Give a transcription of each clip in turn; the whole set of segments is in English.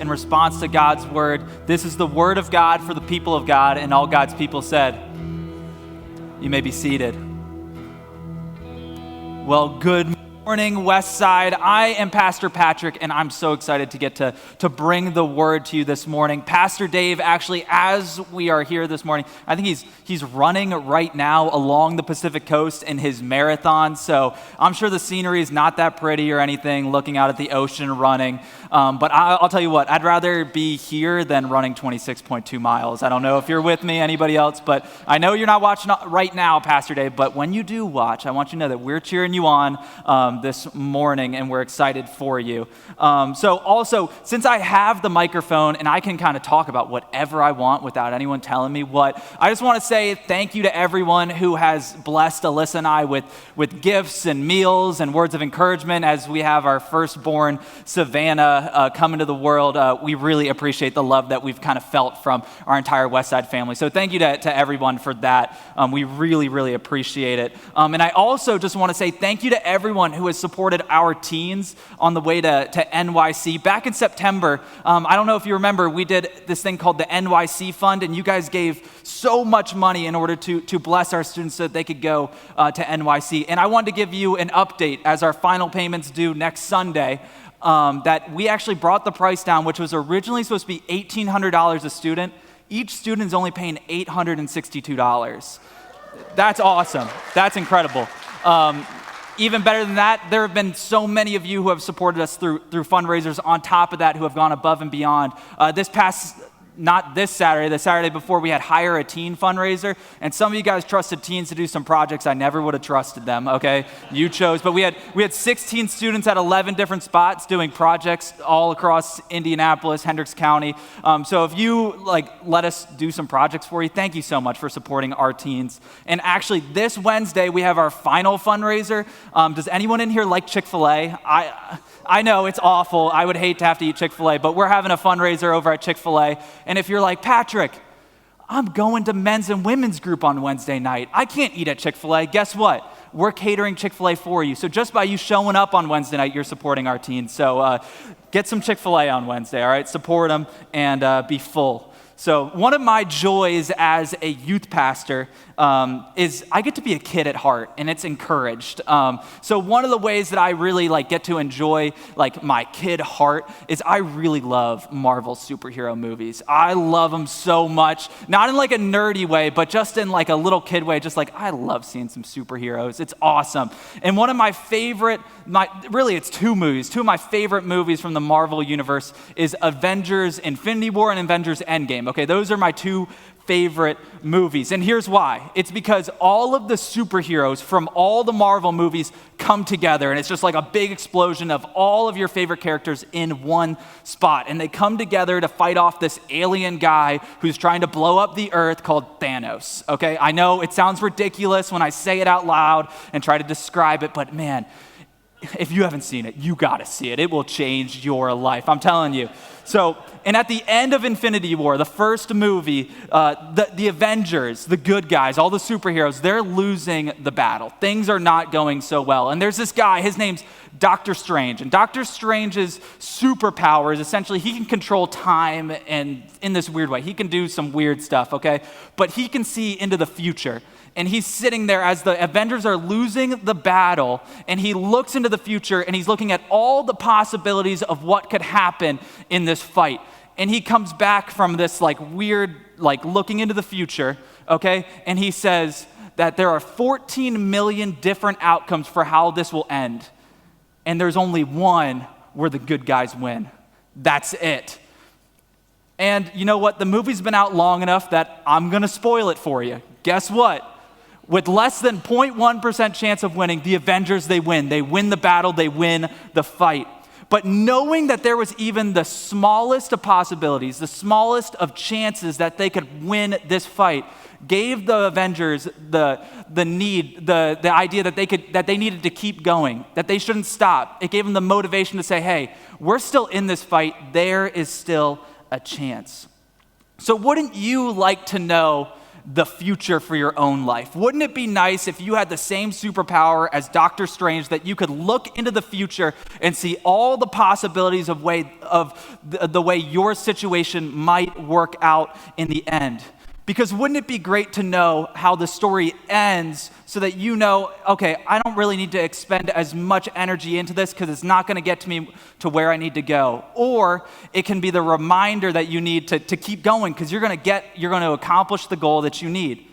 in response to God's word. This is the word of God for the people of God, and all God's people said, you may be seated. Well, good morning, Westside. I am Pastor Patrick, and I'm so excited to get to bring the word to you this morning. Pastor Dave, actually, as we are here this morning, I think he's running right now along the Pacific Coast in his marathon, so I'm sure the scenery is not that pretty or anything, looking out at the ocean running, but I'll tell you what, I'd rather be here than running 26.2 miles. I don't know if you're with me, anybody else, but I know you're not watching right now, Pastor Dave, but when you do watch, I want you to know that we're cheering you on this morning, and we're excited for you. So also, since I have the microphone and I can kind of talk about whatever I want without anyone telling me what, I just want to say thank you to everyone who has blessed Alyssa and I with gifts and meals and words of encouragement as we have our firstborn, Savannah, come into the world. We really appreciate the love that we've kind of felt from our entire Westside family. So thank you to everyone for that. We really, really appreciate it. And I also just want to say thank you to everyone who has supported our teens on the way to NYC. Back in September, I don't know if you remember, we did this thing called the NYC Fund, and you guys gave so much money in order to bless our students so that they could go to NYC. And I wanted to give you an update as our final payments due next Sunday, that we actually brought the price down, which was originally supposed to be $1,800 a student. Each student is only paying $862. That's awesome. That's incredible. Even better than that, there have been so many of you who have supported us through fundraisers on top of that who have gone above and beyond. Not this Saturday, the Saturday before, we had Hire a Teen fundraiser, and some of you guys trusted teens to do some projects. I never would have trusted them, okay? You chose, but we had 16 students at 11 different spots doing projects all across Indianapolis, Hendricks County. So if you let us do some projects for you, thank you so much for supporting our teens. And actually, this Wednesday, we have our final fundraiser. Does anyone in here like Chick-fil-A? I know, it's awful. I would hate to have to eat Chick-fil-A, but we're having a fundraiser over at Chick-fil-A. And if you're like, Patrick, I'm going to men's and women's group on Wednesday night. I can't eat at Chick-fil-A. Guess what? We're catering Chick-fil-A for you. So just by you showing up on Wednesday night, you're supporting our teens. So get some Chick-fil-A on Wednesday, all right? Support them and be full. So one of my joys as a youth pastor is I get to be a kid at heart, and it's encouraged. So one of the ways that I really get to enjoy my kid heart is I really love Marvel superhero movies. I love them so much, not in a nerdy way, but just in a little kid way. Just I love seeing some superheroes. It's awesome. And one of my favorite, it's two movies. Two of my favorite movies from the Marvel universe is Avengers: Infinity War and Avengers: Endgame. Okay, those are my two favorite movies. And here's why. It's because all of the superheroes from all the Marvel movies come together, and it's just like a big explosion of all of your favorite characters in one spot. And they come together to fight off this alien guy who's trying to blow up the earth called Thanos. Okay, I know it sounds ridiculous when I say it out loud and try to describe it, but man, if you haven't seen it, you gotta see it. It will change your life, I'm telling you. So, and at the end of Infinity War, the first movie, the Avengers, the good guys, all the superheroes, they're losing the battle. Things are not going so well. And there's this guy, his name's Doctor Strange. And Doctor Strange's superpower is essentially he can control time and in this weird way. He can do some weird stuff, okay? But he can see into the future. And he's sitting there as the Avengers are losing the battle, and he looks into the future, and he's looking at all the possibilities of what could happen in this fight. And he comes back from this weird, looking into the future, okay? And he says that there are 14 million different outcomes for how this will end. And there's only one where the good guys win. That's it. And you know what? The movie's been out long enough that I'm gonna spoil it for you. Guess what? With less than 0.1% chance of winning, the Avengers, they win. They win the battle, they win the fight. But knowing that there was even the smallest of possibilities, the smallest of chances that they could win this fight, gave the Avengers the idea that they needed to keep going, that they shouldn't stop. It gave them the motivation to say, hey, we're still in this fight. There is still a chance. So wouldn't you like to know the future for your own life? Wouldn't it be nice if you had the same superpower as Doctor Strange, that you could look into the future and see all the possibilities of the way your situation might work out in the end? Because wouldn't it be great to know how the story ends so that you know, okay, I don't really need to expend as much energy into this because it's not going to get me to where I need to go. Or it can be the reminder that you need to keep going because you're going to accomplish the goal that you need.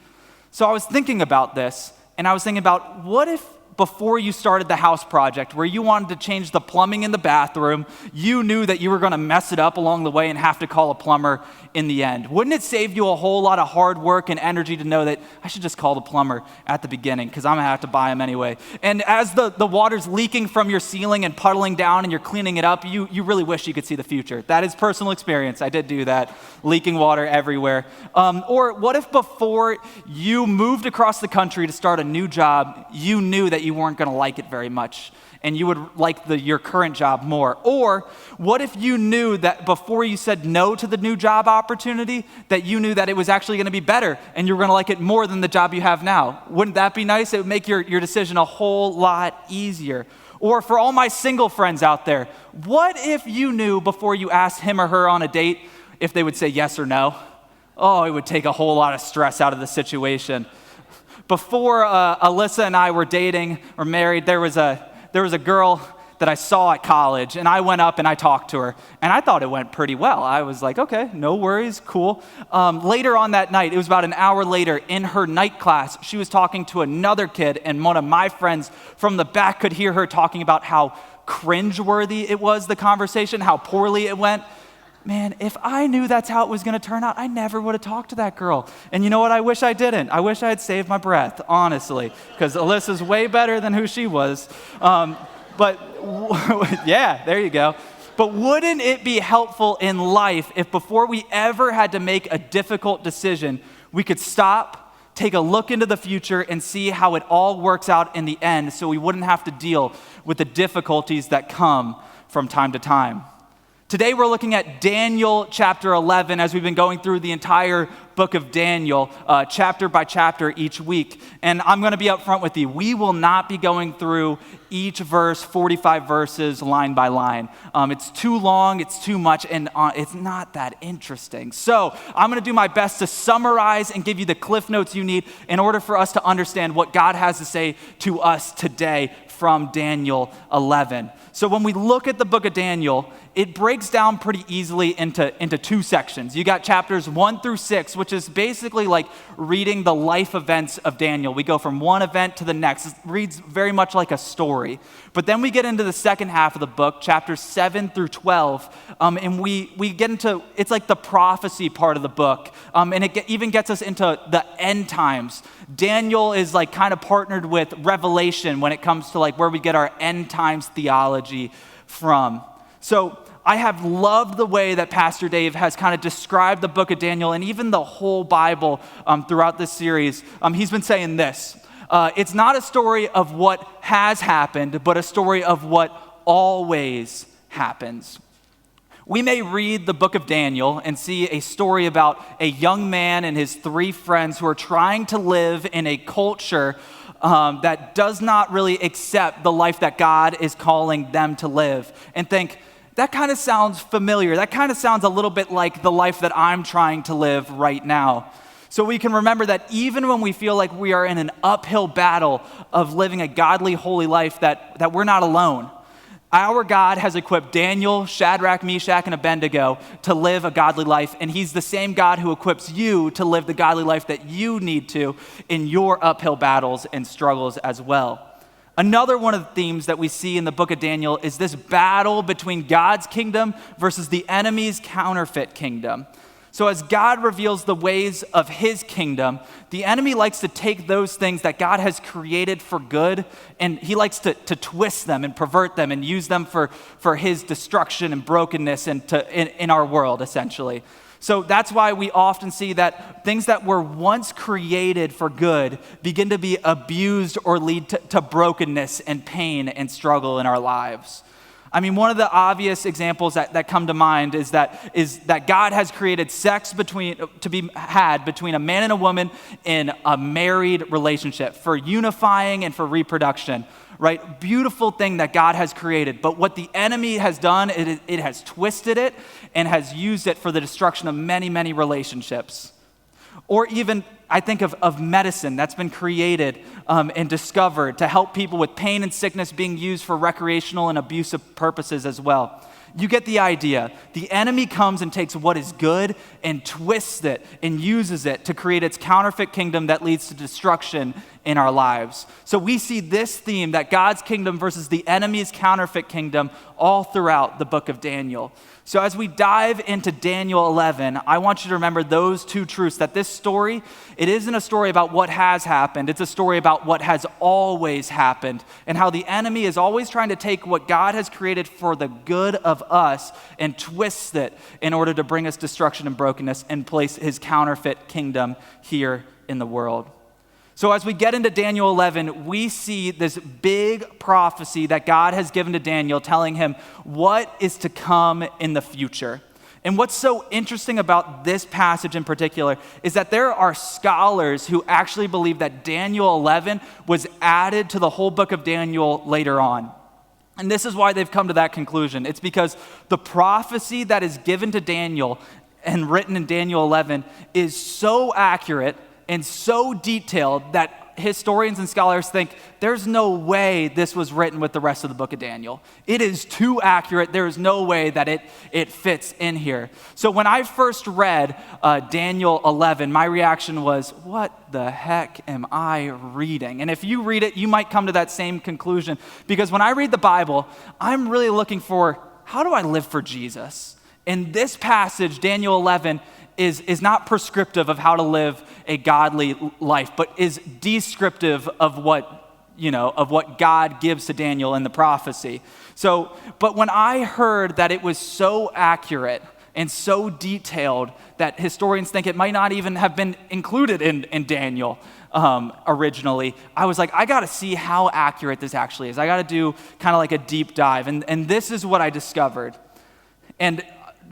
So I was thinking about this, and I was thinking about, what if before you started the house project where you wanted to change the plumbing in the bathroom, you knew that you were going to mess it up along the way and have to call a plumber in the end? Wouldn't it save you a whole lot of hard work and energy to know that I should just call the plumber at the beginning because I'm going to have to buy him anyway? And as the water's leaking from your ceiling and puddling down and you're cleaning it up, you really wish you could see the future. That is personal experience. I did do that, leaking water everywhere. Or what if before you moved across the country to start a new job, you knew that you weren't going to like it very much and you would like your current job more? Or what if you knew that before you said no to the new job opportunity, that you knew that it was actually going to be better and you were going to like it more than the job you have now? Wouldn't that be nice? It would make your decision a whole lot easier. Or for all my single friends out there, what if you knew before you asked him or her on a date if they would say yes or no? Oh, it would take a whole lot of stress out of the situation. Before Alyssa and I were dating or married, there was a girl that I saw at college, and I went up and I talked to her, and I thought it went pretty well. I was like, okay, no worries, cool. Later on that night, it was about an hour later, in her night class, she was talking to another kid, and one of my friends from the back could hear her talking about how cringeworthy it was, the conversation, how poorly it went. Man, if I knew that's how it was going to turn out, I never would have talked to that girl. And you know what? I wish I didn't. I wish I had saved my breath, honestly, because Alyssa's way better than who she was. But yeah, there you go. But wouldn't it be helpful in life if before we ever had to make a difficult decision, we could stop, take a look into the future, and see how it all works out in the end so we wouldn't have to deal with the difficulties that come from time to time? Today we're looking at Daniel chapter 11 as we've been going through the entire book of Daniel, chapter by chapter each week. And I'm going to be upfront with you. We will not be going through each verse, 45 verses, line by line. It's too long, it's too much, and it's not that interesting. So I'm going to do my best to summarize and give you the cliff notes you need in order for us to understand what God has to say to us today from Daniel 11. So when we look at the book of Daniel, it breaks down pretty easily into two sections. You got chapters 1 through 6, which is basically like reading the life events of Daniel. We go from one event to the next. It reads very much like a story. But then we get into the second half of the book, chapters 7 through 12, and we get into, it's like the prophecy part of the book, and it even gets us into the end times. Daniel is like kind of partnered with Revelation when it comes to like where we get our end times theology from. So I have loved the way that Pastor Dave has kind of described the book of Daniel and even the whole Bible throughout this series. He's been saying this. It's not a story of what has happened, but a story of what always happens. We may read the book of Daniel and see a story about a young man and his 3 friends who are trying to live in a culture that does not really accept the life that God is calling them to live, and think, that kind of sounds familiar. That kind of sounds a little bit like the life that I'm trying to live right now. So we can remember that even when we feel like we are in an uphill battle of living a godly, holy life, that we're not alone. Our God has equipped Daniel, Shadrach, Meshach, and Abednego to live a godly life, and he's the same God who equips you to live the godly life that you need to in your uphill battles and struggles as well. Another one of the themes that we see in the book of Daniel is this battle between God's kingdom versus the enemy's counterfeit kingdom. So as God reveals the ways of his kingdom, the enemy likes to take those things that God has created for good, and he likes to twist them and pervert them and use them for his destruction and brokenness and in our world, essentially. So that's why we often see that things that were once created for good begin to be abused or lead to brokenness and pain and struggle in our lives. I mean, one of the obvious examples that come to mind is that God has created sex to be had between a man and a woman in a married relationship for unifying and for reproduction, right? Beautiful thing that God has created. But what the enemy has done, it has twisted it and has used it for the destruction of many, many relationships. Or even, I think of medicine that's been created and discovered to help people with pain and sickness being used for recreational and abusive purposes as well. You get the idea. The enemy comes and takes what is good and twists it and uses it to create its counterfeit kingdom that leads to destruction in our lives. So we see this theme, that God's kingdom versus the enemy's counterfeit kingdom, all throughout the book of Daniel. So as we dive into Daniel 11, I want you to remember those two truths, that this story, it isn't a story about what has happened, it's a story about what has always happened, and how the enemy is always trying to take what God has created for the good of us and twist it in order to bring us destruction and brokenness and place his counterfeit kingdom here in the world. So as we get into Daniel 11, we see this big prophecy that God has given to Daniel, telling him what is to come in the future. And what's so interesting about this passage in particular is that there are scholars who actually believe that Daniel 11 was added to the whole book of Daniel later on. And this is why they've come to that conclusion. It's because the prophecy that is given to Daniel and written in Daniel 11 is so accurate and so detailed that historians and scholars think there's no way this was written with the rest of the book of Daniel. It is too accurate. There is no way that it fits in here. So when I first read Daniel 11, my reaction was, what the heck am I reading? And if you read it, you might come to that same conclusion. Because when I read the Bible, I'm really looking for, how do I live for Jesus? In this passage, Daniel 11, is not prescriptive of how to live a godly life, but is descriptive of what God gives to Daniel in the prophecy. So, but when I heard that it was so accurate and so detailed that historians think it might not even have been included in Daniel originally, I was like, I got to see how accurate this actually is. I got to do kind of like a deep dive. And this is what I discovered. And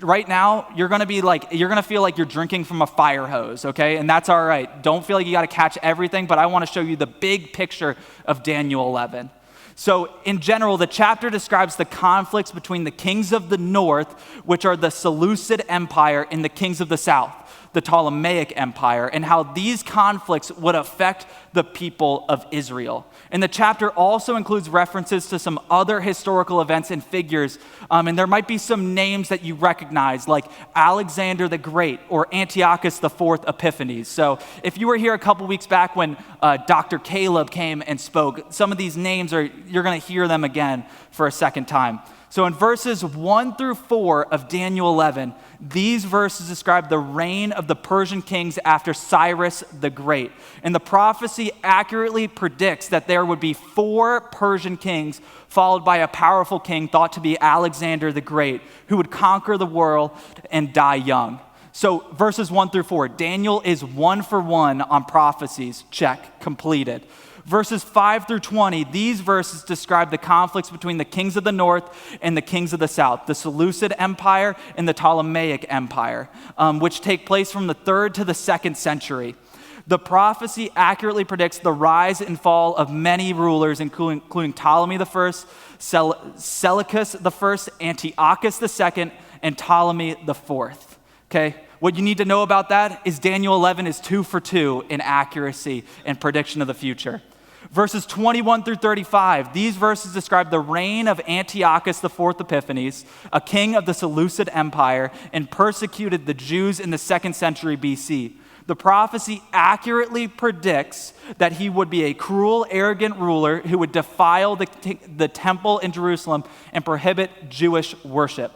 right now, you're going to feel like you're drinking from a fire hose, okay? And that's all right. Don't feel like you got to catch everything, but I want to show you the big picture of Daniel 11. So in general, the chapter describes the conflicts between the kings of the north, which are the Seleucid Empire, and the kings of the south, the Ptolemaic Empire, and how these conflicts would affect the people of Israel. And the chapter also includes references to some other historical events and figures, and there might be some names that you recognize, like Alexander the Great or Antiochus IV Epiphanes. So if you were here a couple weeks back when Dr. Caleb came and spoke, some of these names you're going to hear them again for a second time. So in verses 1 through 4 of Daniel 11, these verses describe the reign of the Persian kings after Cyrus the Great. And the prophecy accurately predicts that there would be 4 Persian kings followed by a powerful king thought to be Alexander the Great, who would conquer the world and die young. So verses 1 through 4, Daniel is 1 for 1 on prophecies. Check, completed. Verses 5 through 20, these verses describe the conflicts between the kings of the north and the kings of the south, the Seleucid Empire and the Ptolemaic Empire, which take place from the 3rd to the 2nd century. The prophecy accurately predicts the rise and fall of many rulers, including Ptolemy I, Seleucus I, Antiochus II, and Ptolemy IV. Okay? What you need to know about that is Daniel 11 is 2 for 2 in accuracy and prediction of the future. Verses 21 through 35, these verses describe the reign of Antiochus IV Epiphanes, a king of the Seleucid Empire, and persecuted the Jews in the 2nd century BC. The prophecy accurately predicts that he would be a cruel, arrogant ruler who would defile the temple in Jerusalem and prohibit Jewish worship.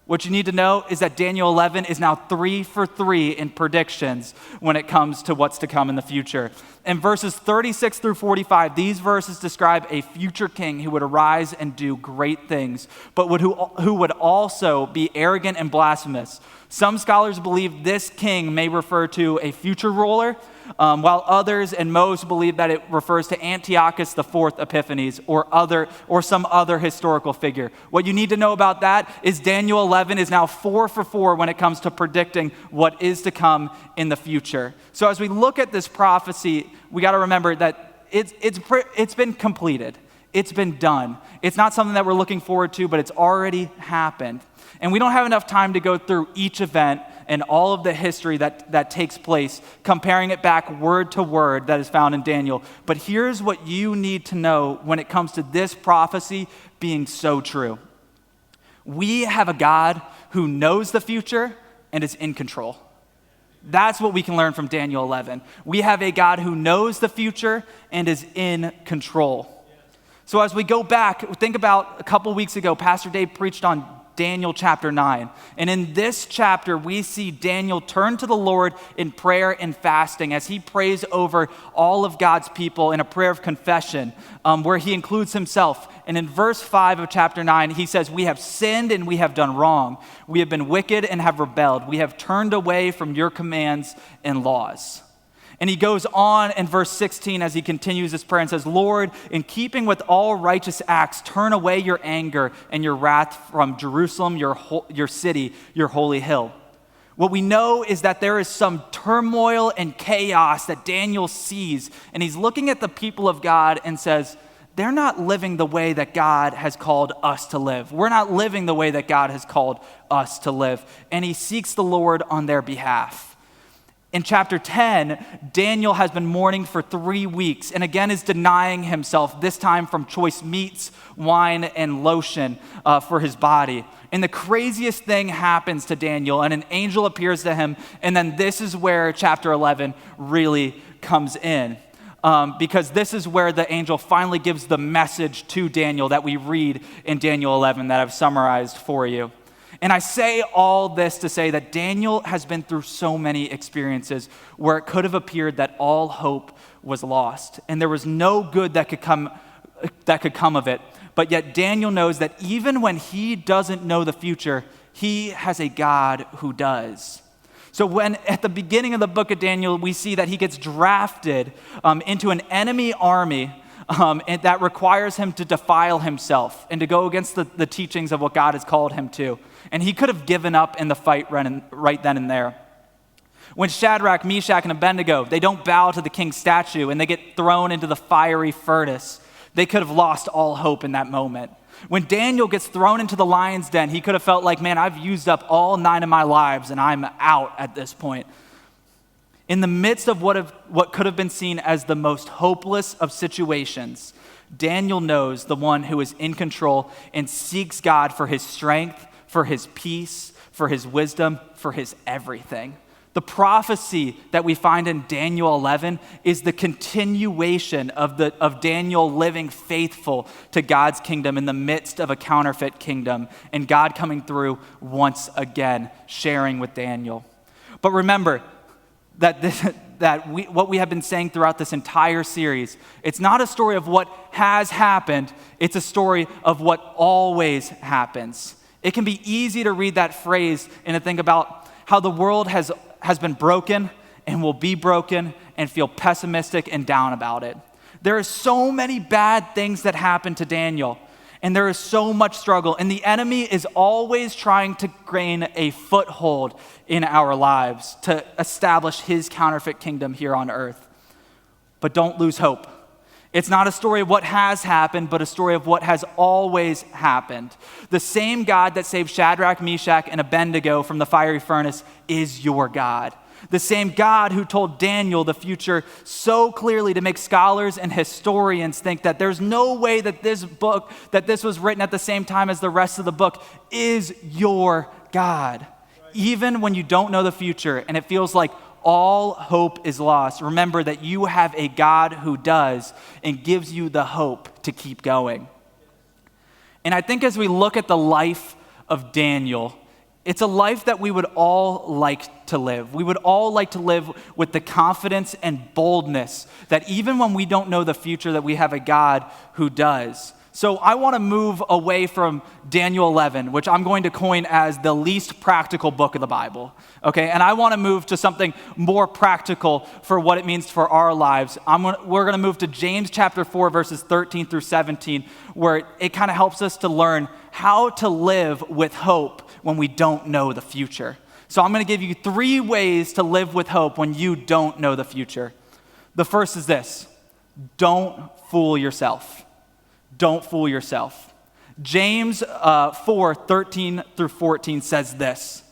What you need to know is that Daniel 11 is now 3 for 3 in predictions when it comes to what's to come in the future. In verses 36 through 45, these verses describe a future king who would arise and do great things, but who would also be arrogant and blasphemous. Some scholars believe this king may refer to a future ruler, while others and most believe that it refers to Antiochus IV Epiphanes or some other historical figure. What you need to know about that is Daniel 11 is now 4 for 4 when it comes to predicting what is to come in the future. So as we look at this prophecy, we got to remember that it's been completed. It's been done. It's not something that we're looking forward to, but it's already happened. And we don't have enough time to go through each event and all of the history that takes place, comparing it back word to word that is found in Daniel. But here's what you need to know when it comes to this prophecy being so true. We have a God who knows the future and is in control. That's what we can learn from Daniel 11. We have a God who knows the future and is in control. So as we go back, think about a couple weeks ago, Pastor Dave preached on Daniel chapter 9. And in this chapter, we see Daniel turn to the Lord in prayer and fasting as he prays over all of God's people in a prayer of confession, where he includes himself. And in verse 5 of chapter 9, he says, "We have sinned and we have done wrong. We have been wicked and have rebelled. We have turned away from your commands and laws." And he goes on in verse 16 as he continues this prayer and says, "Lord, in keeping with all righteous acts, turn away your anger and your wrath from Jerusalem, your city, your holy hill." What we know is that there is some turmoil and chaos that Daniel sees, and he's looking at the people of God and says, they're not living the way that God has called us to live. We're not living the way that God has called us to live. And he seeks the Lord on their behalf. In chapter 10, Daniel has been mourning for 3 weeks and again is denying himself, this time from choice meats, wine, and lotion for his body. And the craziest thing happens to Daniel, and an angel appears to him, and then this is where chapter 11 really comes in. Because this is where the angel finally gives the message to Daniel that we read in Daniel 11 that I've summarized for you. And I say all this to say that Daniel has been through so many experiences where it could have appeared that all hope was lost and there was no good that could come of it. But yet Daniel knows that even when he doesn't know the future, he has a God who does. So when at the beginning of the book of Daniel, we see that he gets drafted into an enemy army and that requires him to defile himself and to go against the teachings of what God has called him to. And he could have given up in the fight right then and there. When Shadrach, Meshach, and Abednego, they don't bow to the king's statue and they get thrown into the fiery furnace, they could have lost all hope in that moment. When Daniel gets thrown into the lion's den, he could have felt like, man, I've used up all 9 of my lives and I'm out at this point. In the midst of what could have been seen as the most hopeless of situations, Daniel knows the one who is in control and seeks God for his strength, for his peace, for his wisdom, for his everything. The prophecy that we find in Daniel 11 is the continuation of Daniel living faithful to God's kingdom in the midst of a counterfeit kingdom, and God coming through once again, sharing with Daniel. But remember that what we have been saying throughout this entire series, it's not a story of what has happened, it's a story of what always happens. It can be easy to read that phrase and to think about how the world has been broken and will be broken and feel pessimistic and down about it. There are so many bad things that happen to Daniel, and there is so much struggle, and the enemy is always trying to gain a foothold in our lives to establish his counterfeit kingdom here on earth. But don't lose hope. It's not a story of what has happened, but a story of what has always happened. The same God that saved Shadrach, Meshach, and Abednego from the fiery furnace is your God. The same God who told Daniel the future so clearly to make scholars and historians think that there's no way that this was written at the same time as the rest of the book, is your God. Even when you don't know the future and it feels like all hope is lost, remember that you have a God who does and gives you the hope to keep going. And I think as we look at the life of Daniel, it's a life that we would all like to live. We would all like to live with the confidence and boldness that even when we don't know the future, that we have a God who does. So I want to move away from Daniel 11, which I'm going to coin as the least practical book of the Bible, okay? And I want to move to something more practical for what it means for our lives. We're going to move to James chapter 4, verses 13 through 17, where it kind of helps us to learn how to live with hope when we don't know the future. So I'm going to give you 3 ways to live with hope when you don't know the future. The first is this: don't fool yourself. Don't fool yourself. James 4, 13 through 14 says this: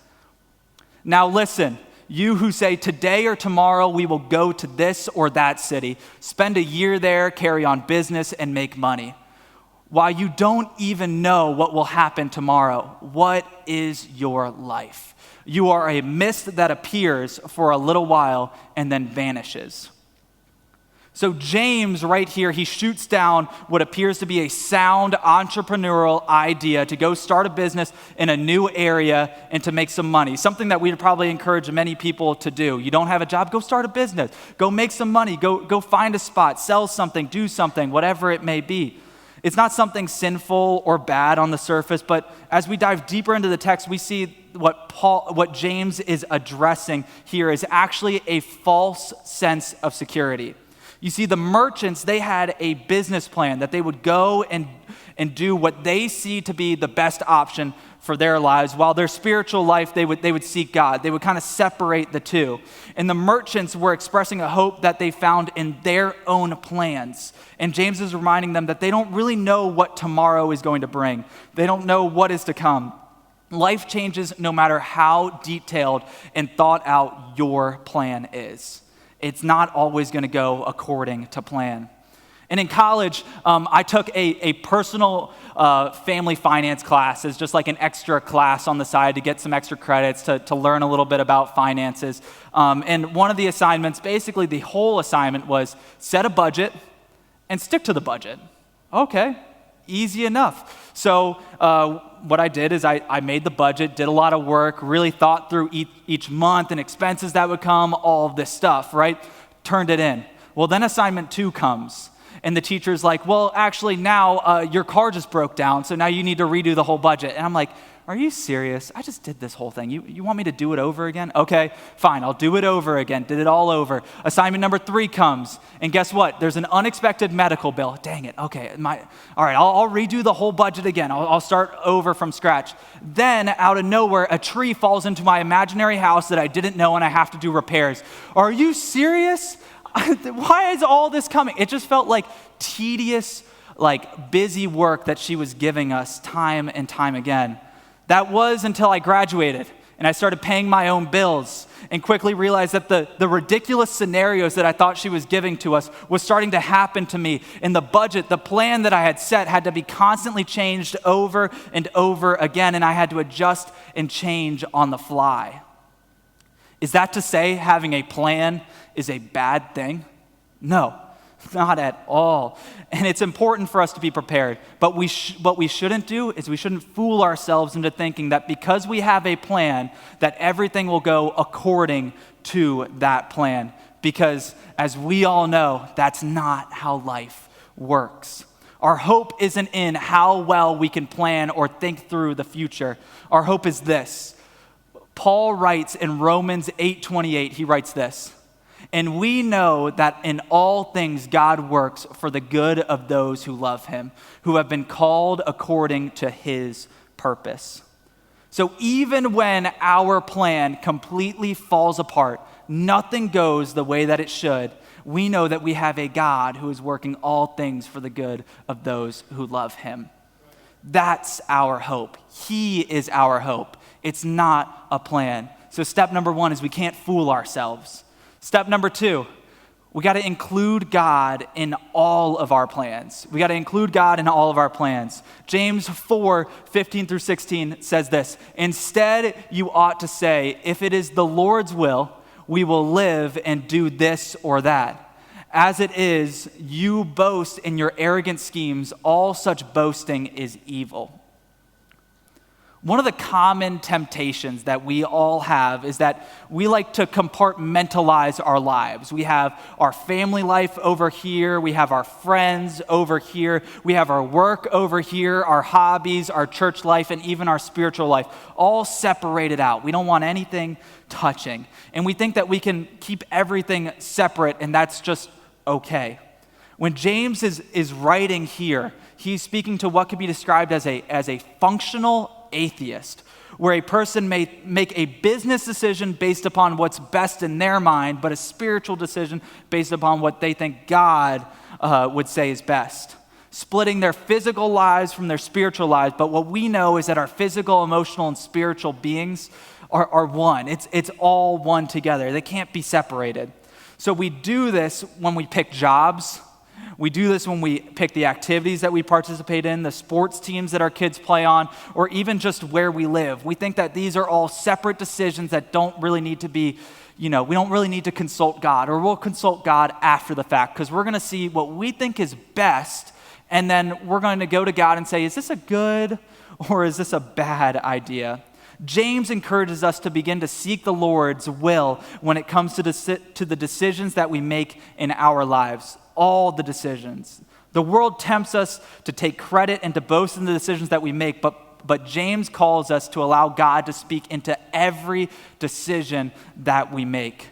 "Now listen, you who say today or tomorrow we will go to this or that city, spend a year there, carry on business, and make money. While you don't even know what will happen tomorrow, what is your life? You are a mist that appears for a little while and then vanishes." So James right here, he shoots down what appears to be a sound entrepreneurial idea to go start a business in a new area and to make some money, something that we'd probably encourage many people to do. You don't have a job, go start a business, go make some money, go find a spot, sell something, do something, whatever it may be. It's not something sinful or bad on the surface, but as we dive deeper into the text, we see what James is addressing here is actually a false sense of security. You see, the merchants, they had a business plan that they would go and do what they see to be the best option for their lives, while their spiritual life, they would seek God. They would kind of separate the two. And the merchants were expressing a hope that they found in their own plans. And James is reminding them that they don't really know what tomorrow is going to bring. They don't know what is to come. Life changes no matter how detailed and thought out your plan is. It's not always going to go according to plan. And in college, I took a personal family finance class as just like an extra class on the side to get some extra credits to learn a little bit about finances. And one of the assignments, basically the whole assignment, was set a budget and stick to the budget. Okay, easy enough. So what I did is I made the budget, did a lot of work, really thought through each month and expenses that would come, all of this stuff, right? Turned it in. Well, then assignment 2 comes. And the teacher's like, well, actually now your car just broke down, so now you need to redo the whole budget. And I'm like, are you serious? I just did this whole thing. You want me to do it over again? Okay, fine, I'll do it over again. Did it all over. Assignment number 3 comes, and guess what? There's an unexpected medical bill. Dang it, okay. All right, I'll redo the whole budget again. I'll start over from scratch. Then, out of nowhere, a tree falls into my imaginary house that I didn't know, and I have to do repairs. Are you serious? Why is all this coming? It just felt like tedious, like busy work that she was giving us time and time again. That was until I graduated and I started paying my own bills and quickly realized that the ridiculous scenarios that I thought she was giving to us was starting to happen to me. And the budget, the plan that I had set had to be constantly changed over and over again, and I had to adjust and change on the fly. Is that to say having a plan is a bad thing? No, not at all. And it's important for us to be prepared. But what we shouldn't do is we shouldn't fool ourselves into thinking that because we have a plan, that everything will go according to that plan. Because as we all know, that's not how life works. Our hope isn't in how well we can plan or think through the future. Our hope is this. Paul writes in Romans 8:28, he writes this: "And we know that in all things God works for the good of those who love him, who have been called according to his purpose." So even when our plan completely falls apart, nothing goes the way that it should, we know that we have a God who is working all things for the good of those who love him. That's our hope. He is our hope. It's not a plan. So step number 1 is we can't fool ourselves. Step number 2, we got to include God in all of our plans. We got to include God in all of our plans. James 4:15 through 16 says this: "Instead, you ought to say, if it is the Lord's will, we will live and do this or that. As it is, you boast in your arrogant schemes. All such boasting is evil." One of the common temptations that we all have is that we like to compartmentalize our lives. We have our family life over here, we have our friends over here, we have our work over here, our hobbies, our church life, and even our spiritual life, all separated out. We don't want anything touching. And we think that we can keep everything separate, and that's just okay. When James is writing here, he's speaking to what could be described as a functional atheist, where a person may make a business decision based upon what's best in their mind, but a spiritual decision based upon what they think God would say is best. Splitting their physical lives from their spiritual lives, but what we know is that our physical, emotional, and spiritual beings are one. It's all one together. They can't be separated. So we do this when we pick jobs. We do this when we pick the activities that we participate in, the sports teams that our kids play on, or even just where we live. We think that these are all separate decisions that don't really need to be, we don't really need to consult God, or we'll consult God after the fact, because we're going to see what we think is best, and then we're going to go to God and say, is this a good or is this a bad idea? James encourages us to begin to seek the Lord's will when it comes to the decisions that we make in our lives. All the decisions. The world tempts us to take credit and to boast in the decisions that we make, but James calls us to allow God to speak into every decision that we make.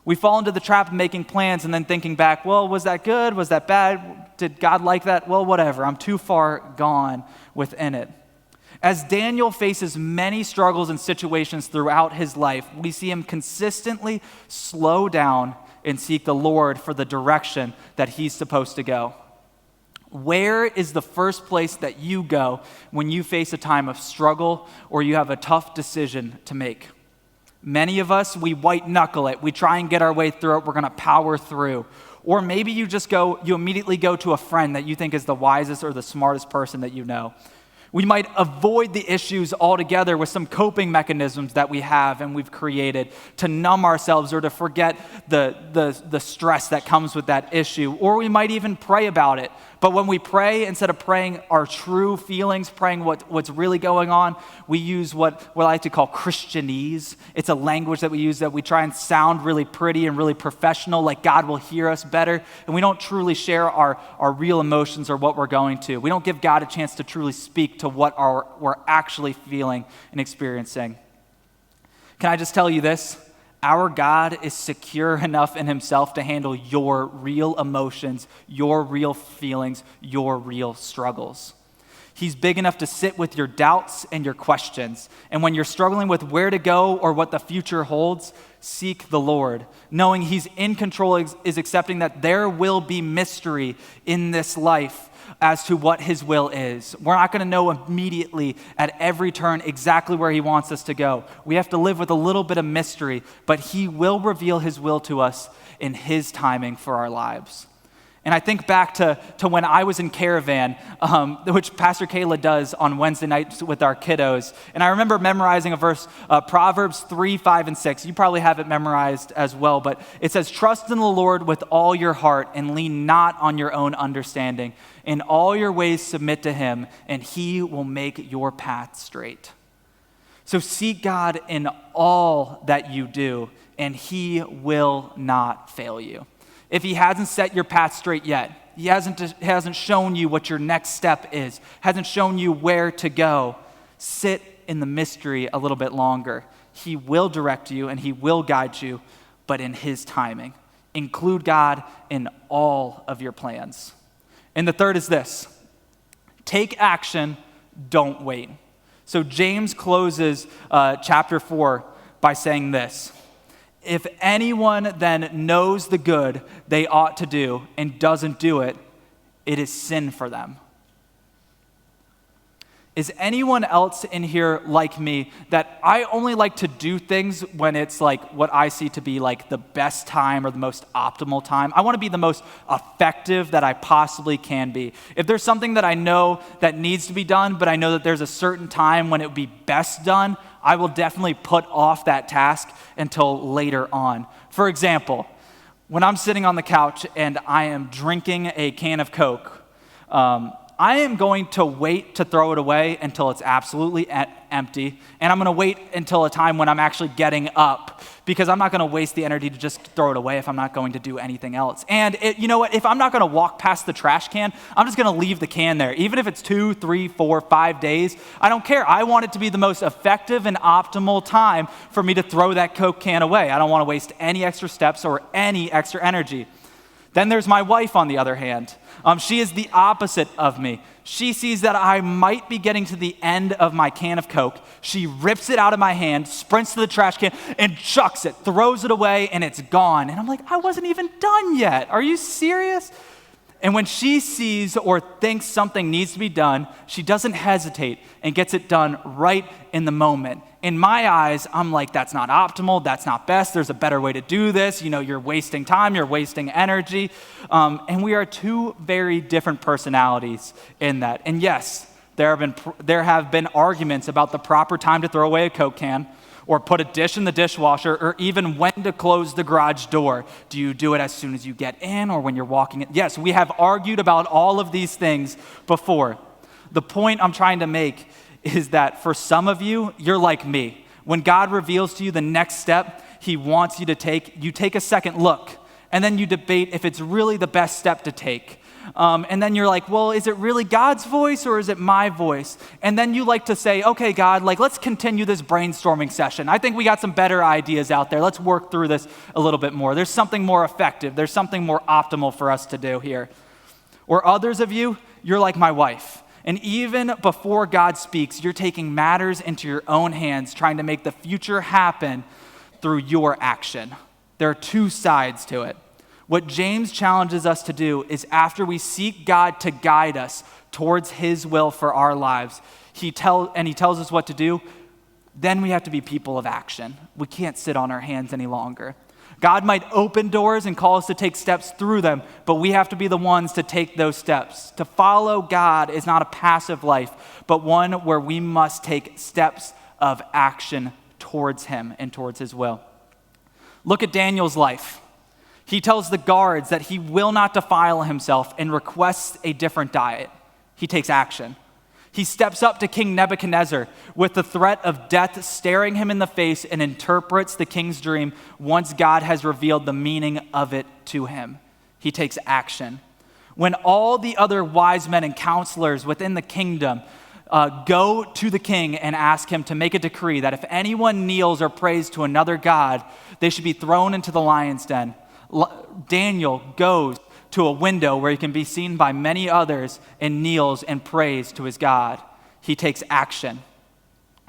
We fall into the trap of making plans and then thinking back, well, was that good? Was that bad? Did God like that? Well, whatever. I'm too far gone within it. As Daniel faces many struggles and situations throughout his life, we see him consistently slow down and seek the Lord for the direction that he's supposed to go. Where is the first place that you go when you face a time of struggle or you have a tough decision to make? Many of us, we white knuckle it. We try and get our way through it. We're going to power through. Or maybe you immediately go to a friend that you think is the wisest or the smartest person that you know. We might avoid the issues altogether with some coping mechanisms that we have and we've created to numb ourselves or to forget the stress that comes with that issue. Or we might even pray about it. But when we pray, instead of praying our true feelings, praying what's really going on, we use what I like to call Christianese. It's a language that we use that we try and sound really pretty and really professional, like God will hear us better. And we don't truly share our real emotions or what we're going to. We don't give God a chance to truly speak to what we're actually feeling and experiencing. Can I just tell you this? Our God is secure enough in himself to handle your real emotions, your real feelings, your real struggles. He's big enough to sit with your doubts and your questions. And when you're struggling with where to go or what the future holds, seek the Lord. Knowing he's in control is accepting that there will be mystery in this life as to what his will is. We're not going to know immediately at every turn exactly where he wants us to go. We have to live with a little bit of mystery, but he will reveal his will to us in his timing for our lives. And I think back to when I was in Caravan, which Pastor Kayla does on Wednesday nights with our kiddos. And I remember memorizing a verse, Proverbs 3, 5, and 6. You probably have it memorized as well, but it says, trust in the Lord with all your heart and lean not on your own understanding. In all your ways submit to him, and he will make your path straight. So seek God in all that you do, and he will not fail you. If he hasn't set your path straight yet, he hasn't shown you what your next step is, hasn't shown you where to go, sit in the mystery a little bit longer. He will direct you and he will guide you, but in his timing. Include God in all of your plans. And the third is this: take action, don't wait. So James closes chapter 4 by saying this: if anyone then knows the good they ought to do and doesn't do it, it is sin for them. Is anyone else in here like me that I only like to do things when it's like what I see to be like the best time or the most optimal time? I want to be the most effective that I possibly can be. If there's something that I know that needs to be done, but I know that there's a certain time when it would be best done, I will definitely put off that task until later on. For example, when I'm sitting on the couch and I am drinking a can of Coke, I am going to wait to throw it away until it's absolutely empty, and I'm going to wait until a time when I'm actually getting up, because I'm not going to waste the energy to just throw it away if I'm not going to do anything else. And you know what? If I'm not going to walk past the trash can, I'm just going to leave the can there. Even if it's 2, 3, 4, 5 days, I don't care. I want it to be the most effective and optimal time for me to throw that Coke can away. I don't want to waste any extra steps or any extra energy. Then there's my wife, on the other hand. She is the opposite of me. She sees that I might be getting to the end of my can of Coke. She rips it out of my hand, sprints to the trash can, and chucks it, throws it away, and it's gone. And I'm like, I wasn't even done yet. Are you serious? And when she sees or thinks something needs to be done, she doesn't hesitate and gets it done right in the moment. In my eyes, I'm like, that's not optimal, that's not best, there's a better way to do this. You're wasting time, you're wasting energy. And we are two very different personalities in that. And yes, there have been arguments about the proper time to throw away a Coke can, or put a dish in the dishwasher, or even when to close the garage door. Do you do it as soon as you get in or when you're walking in? Yes, we have argued about all of these things before. The point I'm trying to make is that for some of you, you're like me. When God reveals to you the next step he wants you to take, you take a second look, and then you debate if it's really the best step to take. And then you're like, well, is it really God's voice or is it my voice? And then you like to say, okay, God, let's continue this brainstorming session. I think we got some better ideas out there. Let's work through this a little bit more. There's something more effective. There's something more optimal for us to do here. Or others of you, you're like my wife. And even before God speaks, you're taking matters into your own hands, trying to make the future happen through your action. There are two sides to it. What James challenges us to do is, after we seek God to guide us towards his will for our lives, he tells us what to do, then we have to be people of action. We can't sit on our hands any longer. God might open doors and call us to take steps through them, but we have to be the ones to take those steps. To follow God is not a passive life, but one where we must take steps of action towards him and towards his will. Look at Daniel's life. He tells the guards that he will not defile himself and requests a different diet. He takes action. He steps up to King Nebuchadnezzar with the threat of death staring him in the face and interprets the king's dream once God has revealed the meaning of it to him. He takes action. When all the other wise men and counselors within the kingdom go to the king and ask him to make a decree that if anyone kneels or prays to another god, they should be thrown into the lion's den, Daniel goes to a window where he can be seen by many others and kneels and prays to his God. He takes action.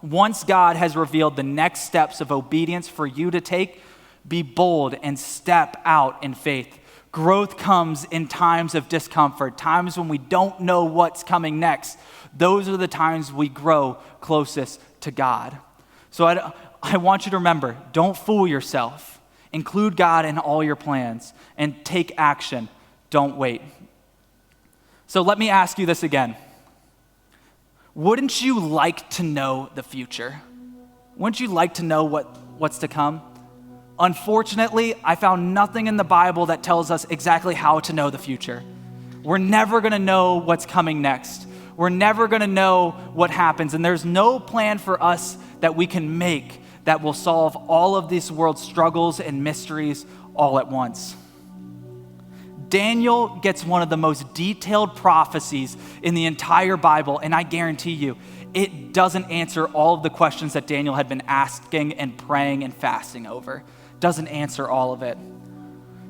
Once God has revealed the next steps of obedience for you to take, be bold and step out in faith. Growth comes in times of discomfort, times when we don't know what's coming next. Those are the times we grow closest to God. So I want you to remember, don't fool yourself. Include God in all your plans and take action. Don't wait. So let me ask you this again. Wouldn't you like to know the future? Wouldn't you like to know what's to come? Unfortunately, I found nothing in the Bible that tells us exactly how to know the future. We're never going to know what's coming next. We're never going to know what happens, and there's no plan for us that we can make that will solve all of this world's struggles and mysteries all at once. Daniel gets one of the most detailed prophecies in the entire Bible, and I guarantee you, it doesn't answer all of the questions that Daniel had been asking and praying and fasting over. Doesn't answer all of it.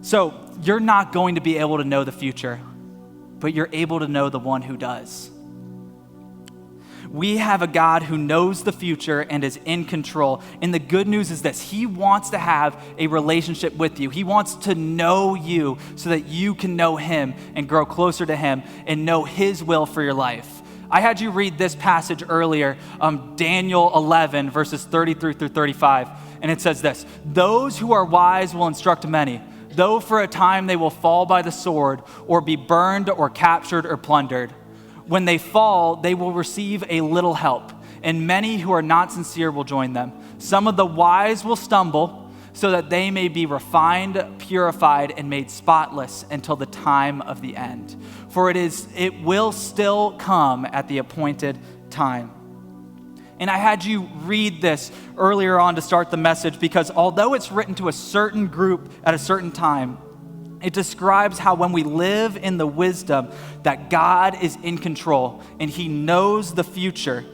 So you're not going to be able to know the future, but you're able to know the one who does. We have a God who knows the future and is in control. And the good news is this: he wants to have a relationship with you. He wants to know you so that you can know him and grow closer to him and know his will for your life. I had you read this passage earlier, Daniel 11, verses 33 through 35. And it says this: those who are wise will instruct many, though for a time they will fall by the sword or be burned or captured or plundered. When they fall, they will receive a little help, and many who are not sincere will join them. Some of the wise will stumble. so that they may be refined, purified, and made spotless until the time of the end. For it will still come at the appointed time. And I had you read this earlier on to start the message because although it's written to a certain group at a certain time, it describes how when we live in the wisdom that God is in control and he knows the future,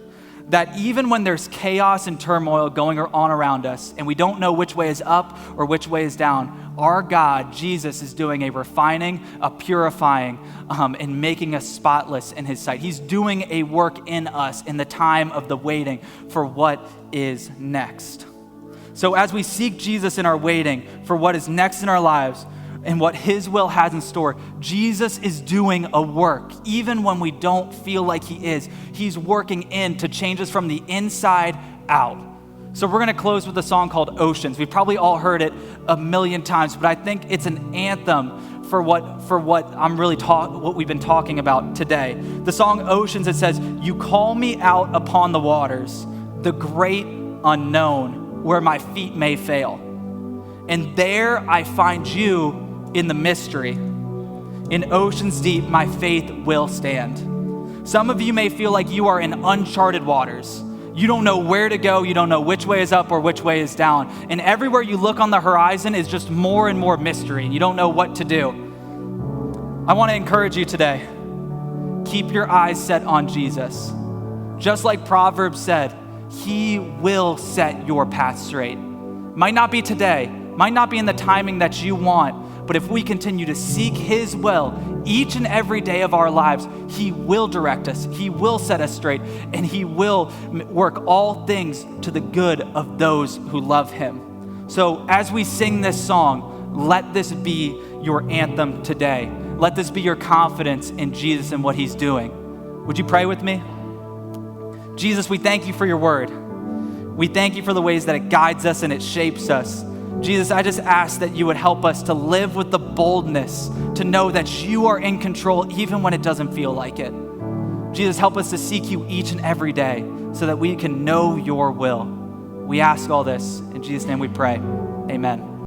that even when there's chaos and turmoil going on around us and we don't know which way is up or which way is down, our God, Jesus, is doing a refining, a purifying, and making us spotless in his sight. He's doing a work in us in the time of the waiting for what is next. So as we seek Jesus in our waiting for what is next in our lives, and what his will has in store, Jesus is doing a work. Even when we don't feel like he is, he's working in to change us from the inside out. So we're gonna close with a song called Oceans. We've probably all heard it a million times, but I think it's an anthem for what we've been talking about today. The song Oceans, it says, "You call me out upon the waters, the great unknown, where my feet may fail. And there I find you in the mystery. In oceans deep, my faith will stand." Some of you may feel like you are in uncharted waters. You don't know where to go. You don't know which way is up or which way is down. And everywhere you look on the horizon is just more and more mystery, and you don't know what to do. I want to encourage you today. Keep your eyes set on Jesus. Just like Proverbs said, he will set your path straight. Might not be today, might not be in the timing that you want, but if we continue to seek his will each and every day of our lives, he will direct us, he will set us straight, and he will work all things to the good of those who love him. So as we sing this song, let this be your anthem today. Let this be your confidence in Jesus and what he's doing. Would you pray with me? Jesus, we thank you for your word. We thank you for the ways that it guides us and it shapes us. Jesus, I just ask that you would help us to live with the boldness to know that you are in control even when it doesn't feel like it. Jesus, help us to seek you each and every day so that we can know your will. We ask all this. In Jesus' name we pray. Amen.